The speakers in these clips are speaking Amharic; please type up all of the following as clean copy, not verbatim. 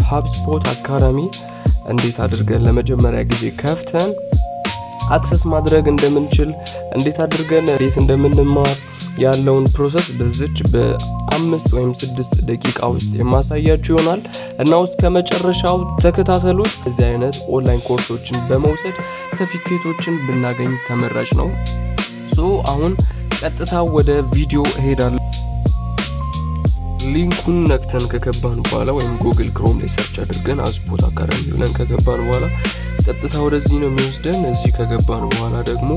HubSpot አካዳሚ እንዴት አድርገን ለመጀመሪያ ጊዜ ከፍተን አክሰስ ማድረግ እንደምንችል እንዴት አድርገን እንዴት እንደምንማር ያለውን ፕሮሰስ በዚች በ5 ወይም 6 ደቂቃ ውስጥ የማሳያችሁ ይሆናል እና እስከ መጨረሻው ተከታተሉት። እዚህ አይነት ኦንላይን ኮርሶችን በመውሰድ ሰርቲፊኬቶችን ብናገኝ ተመራጭ ነው። አሁን ቀጥታ ወደ ቪዲዮ እሄዳለሁ። ሊንኩን ነክተን ከገባን በኋላ ወይም ጉግል ክሮም ላይ ሰርች አድርገን HubSpot አካዳሚ ብለን ከገባን በኋላ ቀጥታ ወደዚህ ነው የሚወስደን። እዚህ ከገባን በኋላ ደግሞ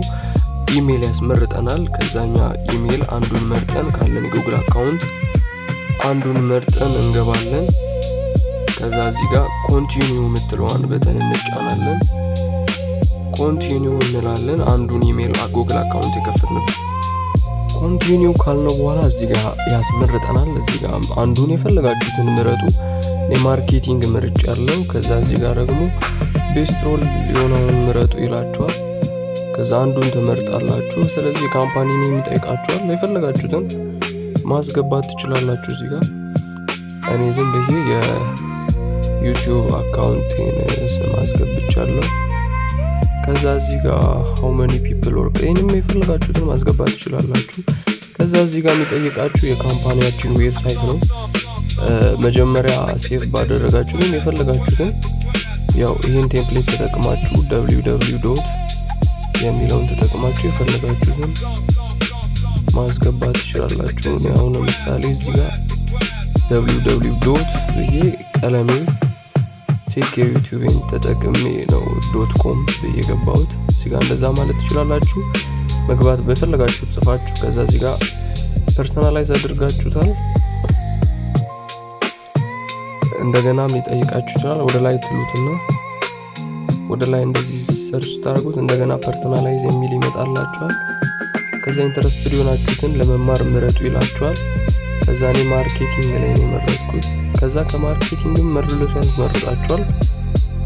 ኢሜል ያስመርጠናል። ከዛኛ ኢሜል አንዱን መርጠን ካለን ጉግል አካውንት አንዱን መርጠን እንገባለን። ከዛ እዚህ ጋር ኮንቲኒው የምትለዋን በተን እንጫናለን። ኮንቲኒው እንላለን። አንዱን ኢሜል ጉግል አካውንት የከፈትንበት ኮንቲኒው ካልነው በኋላ እዚህ ጋር ያስመርጠናል። እዚህ ጋር አንዱን የፈለጋችሁትን ምረጡ። የማርኬቲንግ ምርጫ ያለው ከዛ እዚህ ጋር ደግሞ ቤስት ሮል የሆነውን ምረጡ ይላችኋል። ከዛ አንዱን ትመርጣላችሁ። ስለዚህ ካምፓኒ ኔም ይጠይቃችኋል። የፈለጋችሁትን ማስገባት ትችላላችሁ። እዚህ ጋር እኔ ዝም ብዬ የዩቲዩብ አካውንቴን ስም አስገብቻለሁ። ከዛ እዚህ ጋር how many people work እኔም የፈለጋችሁትን ማስገባት ትችላላችሁ። ከዛ እዚህ ጋር የሚጠይቃችሁ የካምፓኒያችን ዌብሳይት ነው። መጀመሪያ ሴቭ ባደረጋችሁትን የፈለጋችሁትን ያው ይሄን ቴምፕሌት ተጠቅማችሁ www የሚለውን ተጠቅማችሁ የፈለጋችሁትን ማስገባት ትችላላችሁ። አሁን ለምሳሌ እዚህ ጋር www ብዬ ቀለሜ ቼክ የዩቲዩብን ተጠቅሜ ነው .com ብዬ ገባሁት። እዚህ ጋር እንደዛ ማለት ትችላላችሁ። መግባት በፈለጋችሁ ጽፋችሁ ከዛ እዚህ ጋር ፐርሰናላይዝ አድርጋችሁታል። እንደገናም ሊጠይቃችሁ ይችላል። ወደ ላይ ትሉትና ወደ ላይ እንደዚህ ሰርች ታደርጉት እንደገና ፐርሰናላይዝ የሚል ይመጣላችኋል። ከዛ ኢንተረስትድ የሆናችሁትን ለመማር ምረጡ ይላችኋል። ከዛ እኔ ማርኬቲንግ ላይ ነው የመረጥኩት። ከዛ ከማርኬቲንግም መርጦ ያስመርጣችኋል።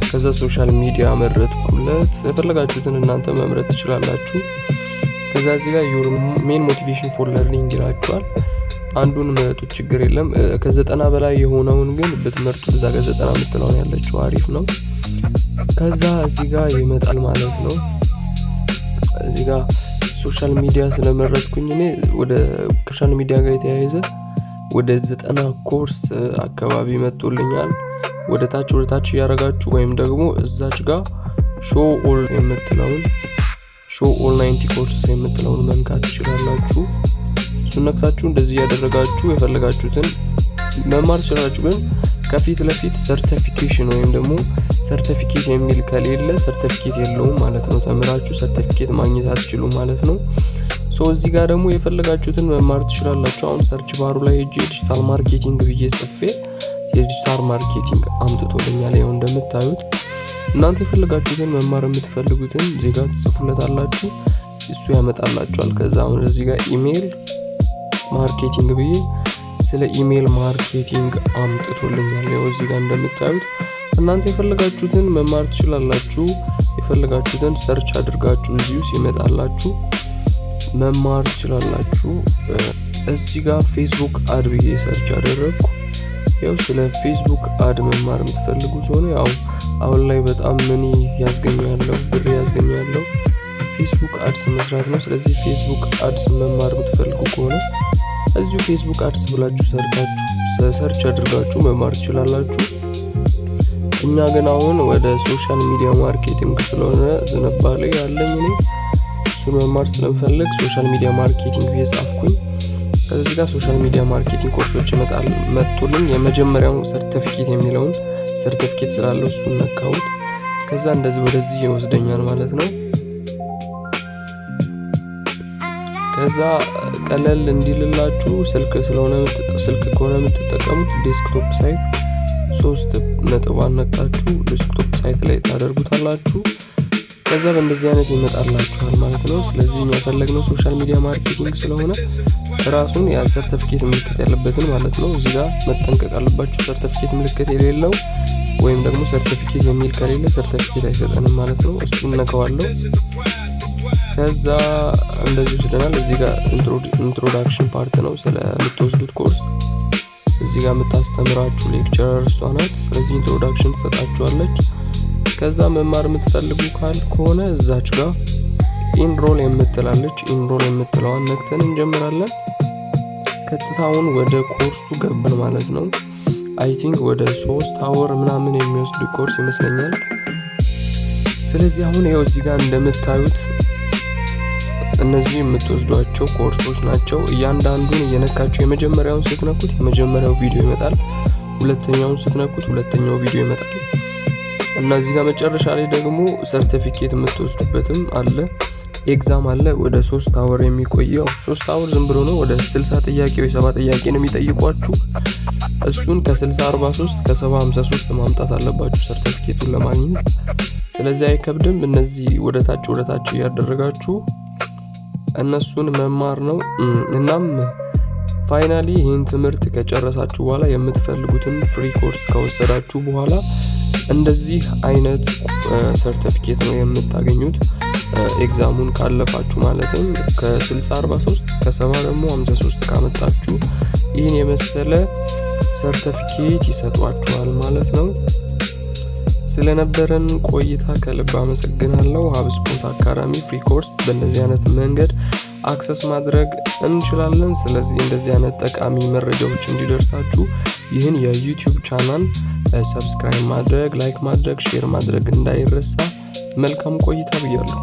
ከዛ ሶሻል ሚዲያ መረጥኩለት። የፈለጋችሁትን እናንተ መምረጥ ትችላላችሁ። ከዛ እዚህ ጋር your main motivation for learning ይላችኋል። አንዱን ምረጡት ችግር የለም። ከ90 በላይ የሆነውን ግን ብትመርጡት እዛ ጋር 90 የምትለውን ያለችው አሪፍ ነው። ከዛ እዚህ ጋር ይመጣል ማለት ነው። እዚህ ጋር ሶሻል ሚዲያ ስለመረጥኩኝ እኔ ወደ ሶሻል ሚዲያ ጋር የተያያዘ ወደ 90 ኮርስ አካባቢ መጥቶልኛል። ወደ ታች ያረጋችሁ ወይም ደግሞ እዛች ጋር show all የምትለውን show all 90 ኮርስ የምትለውን መንካት ትችላላችሁ። እሱነካችሁ እንደዚህ ያደረጋችሁ የፈለጋችሁትን መማር ትችላላችሁ። ግን ከፊት ለፊት ሰርቲፊኬሽን ወይም ደግሞ ሰርቲፊኬት የሚል ከሌለ ሰርቲፊኬት የለውም ማለት ነው። ተምራችሁ ሰርቲፊኬት ማግኘት አትችሉም ማለት ነው። እዚህ ጋር ደግሞ የፈለጋችሁትን መማር ትችላላችሁ። አሁን ሰርች ባሩ ላይ ዲጂታል ማርኬቲንግ ብዬ ጽፌ የዲጂታል ማርኬቲንግ አምጥቶልኛል። ያው እንደምታዩት እናንተ የፈለጋችሁትን መማር የምትፈልጉትን እዚህ ጋር ትጽፉለታላችሁ፣ እሱ ያመጣላችኋል። ከዛ አሁን እዚህ ጋር ኢሜል ማርኬቲንግ ብዬ ስለ ኢሜል ማርኬቲንግ አምጥቶልኛል። ያው እዚህ ጋር እንደምታዩት እናንተ የፈለጋችሁትን መማር ትችላላችሁ። የፈለጋችሁትን ሰርች አድርጋችሁ እዚሁ ሲመጣላችሁ መማር ትችላላችሁ። እዚህ ጋር ፌስቡክ አድ ብዬ ሰርች አደረግኩ። ያው ስለ ፌስቡክ አድ መማር የምትፈልጉ ሆነ ያው አሁን ላይ በጣም ምን ያስገኛለው ብር ያስገኛለው ፌስቡክ አድስ መስራት ነው። ስለዚህ ፌስቡክ አድስ መማር የምትፈልጉ ከሆነ እዚሁ ፌስቡክ አድስ ብላችሁ ሰርች አድርጋችሁ መማር ትችላላችሁ። እኛ ግን አሁን ወደ ሶሻል ሚዲያ ማርኬቲንግ ስለሆነ ዝንባሌ ያለኝ እኔ እሱን መማር ስለምፈልግ ሶሻል ሚዲያ ማርኬቲንግ እየጻፍኩኝ ከዚህ ጋር ሶሻል ሚዲያ ማርኬቲንግ ኮርሶች መጥቶልኝ የመጀመሪያው ሰርቲፊኬት የሚለውን ሰርቲፊኬት ስላለው እሱን ነካሁት። ከዛ እንደዚህ ወደዚህ ይወስደኛል ማለት ነው። ከዛ ቀለል እንዲልላችሁ ስልክ ከሆነ የምትጠቀሙት ዴስክቶፕ ሳይት 3 ነጥብ አነቃችሁ ዴስክቶፕ ሳይት ላይ ታደርጉታላችሁ። ከዛ በእንደዚህ አይነት ይመጣላችኋል ማለት ነው። ስለዚህ የሚያፈለግነው ሶሻል ሚዲያ ማርኬቲንግ ስለሆነ ራሱን ያ ሰርቲፊኬት ምልክት ያለበትን ማለት ነው እዚህ ጋር መጠንቀቅ አለባችሁ። ሰርቲፊኬት ምልክት የሌለው ወይም ደግሞ ሰርቲፊኬት የሚል ከሌለ ሰርቲፊኬት አይሰጠንም ማለት ነው። እሱን ነካዋለሁ። ከዛ እንደዚህ ወስደናል። እዚህ ጋር ኢንትሮዳክሽን ፓርት ነው ስለምትወስዱት ኮርስ እዚህ ጋር የምታስተምራችሁ ሌክቸረር እሷ ናት። ስለዚህ ኢንትሮዳክሽን ትሰጣችኋለች። ከዛ መማር የምትፈልጉ ከሆነ እዛች ጋር ኢንሮል የምትላለች፣ ኢንሮል የምትለዋን ነክተን እንጀምራለን። ቀጥታውን ወደ ኮርሱ ገባን ማለት ነው። አይ ቲንክ ወደ 3 አወር ምናምን የሚወስድ ኮርስ ይመስለኛል። ስለዚህ አሁን ይኸው እዚህ ጋር እንደምታዩት እነዚህ የምትወስዷቸው ኮርሶች ናቸው። እያንዳንዱን እየነካችሁ የመጀመሪያውን ስትነኩት የመጀመሪያው ቪዲዮ ይመጣል፣ ሁለተኛውን ስትነኩት ሁለተኛው ቪዲዮ ይመጣል እና እዚህ ጋር መጨረሻ ላይ ደግሞ ሰርቲፊኬት የምትወስዱበትም አለ፣ ኤግዛም አለ። ወደ 3 አወር የሚቆየው 3 አወር ዝም ብሎ ነው። ወደ 60 ጥያቄ ወይ 70 ጥያቄ ነው የሚጠይቋችሁ። እሱን ከ60 43 ከ70 53 ማምጣት አለባችሁ ሰርቲፊኬቱን ለማግኘት። ስለዚህ አይከብድም። እነዚህ ወደ ታች እያደረጋችሁ እነሱን መማር ነው። እናም ፋይናሊ ይህን ትምህርት ከጨረሳችሁ በኋላ የምትፈልጉትን ፍሪ ኮርስ ከወሰዳችሁ በኋላ እንደዚህ አይነት ሰርቲፊኬት ነው የምታገኙት። ኤግዛሙን ካለፋችሁ ማለትም ከ60 43 ከ70 ደግሞ 53 ካመጣችሁ ይህን የመሰለ ሰርቲፊኬት ይሰጧችኋል ማለት ነው። ስለነበረን ቆይታ ከልብ አመሰግናለሁ። ሀብስፖት አካዳሚ ፍሪ ኮርስ በእንደዚህ አይነት መንገድ አክሰስ ማድረግ እንችላለን። ስለዚህ እንደዚህ አይነት ጠቃሚ መረጃዎች እንዲደርሳችሁ ይህን የዩቲዩብ ቻናል ሰብስክራይብ ማድረግ፣ ላይክ ማድረግ፣ ሼር ማድረግ እንዳይረሳ። መልካም ቆይታ ብያለሁ።